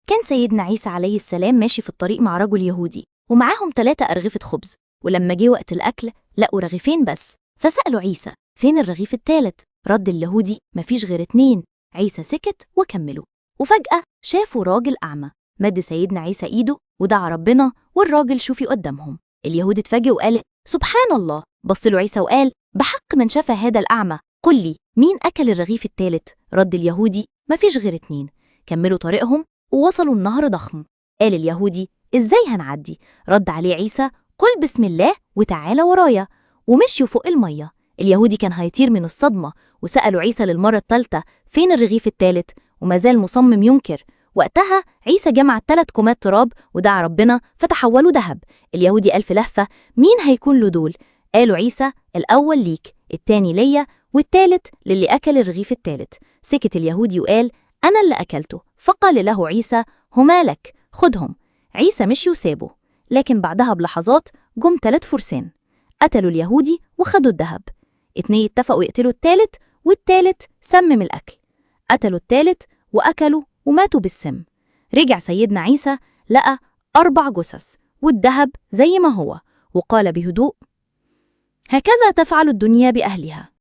كان سيدنا عيسى عليه السلام ماشي في الطريق مع رجل يهودي ومعاهم 3 أرغفة خبز، ولما جه وقت الأكل لقوا رغيفين بس، فسألوا عيسى فين الرغيف التالت؟ رد اليهودي مفيش غير 2. عيسى سكت وكملوا، وفجأة شافوا راجل أعمى مد سيدنا عيسى إيده ودعا ربنا، والراجل شوفي قدامهم. اليهود اتفاجئ وقال سبحان الله. بص له عيسى وقال بحق من شاف هذا الأعمى، قل لي مين أكل الرغيف التالت؟ رد اليهودي مفيش غير 2. كملوا طريقهم ووصلوا النهر ضخم. قال اليهودي ازاي هنعدي؟ رد عليه عيسى قل بسم الله وتعالى ورايا، ومشيوا فوق المية. اليهودي كان هيطير من الصدمة، وسألوا عيسى للمرة الثالثة فين الرغيف الثالث؟ وما زال مصمم ينكر. وقتها عيسى جمع 3 كومات تراب ودعا ربنا فتحولوا ذهب. اليهودي قال في لهفة مين هيكون له دول؟ قالوا عيسى الأول ليك، التاني ليا، والتالت للي أكل الرغيف الثالث. سكت اليهودي وقال أنا اللي أكلته. فقال له عيسى هما لك، خدهم. عيسى مشي وسابه، لكن بعدها بلحظات جم 3 فرسان قتلوا اليهودي وخدوا الذهب. 2 اتفقوا يقتلوا التالت، والتالت سمم الأكل. قتلوا التالت وأكلوا وماتوا بالسم. رجع سيدنا عيسى لقى 4 جثث والذهب زي ما هو، وقال بهدوء هكذا تفعل الدنيا بأهلها.